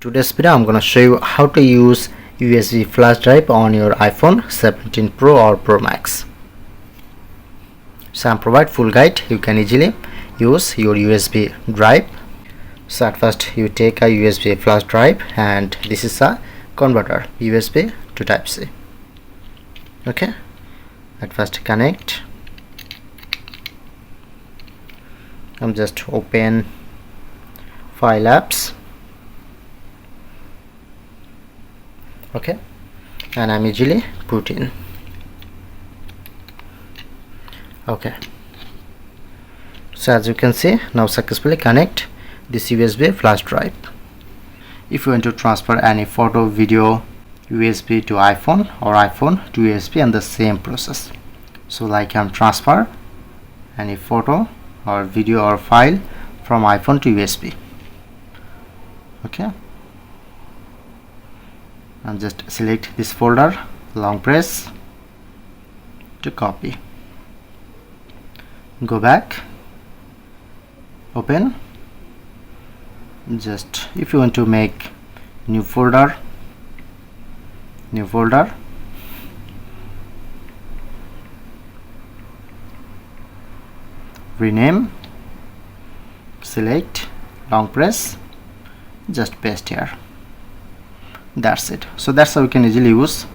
Today's video I'm gonna show you how to use USB flash drive on your iPhone 17 Pro or Pro Max. So I provide full guide. You can easily use your USB drive. So at first you take a USB flash drive, and this is a converter USB to Type-C. Okay, at first connect. I'm just open file apps. Okay, and I'm easily put in. Okay, so as you can see, now successfully connect this USB flash drive. If you want to transfer any photo, video, USB to iPhone or iPhone to USB, and the same process. So like transfer any photo or video or file from iPhone to USB. Okay, and just select this folder, long press to copy, go back, open. Just if you want to make new folder, rename, select, long press, just paste here. That's it. So that's how you can easily use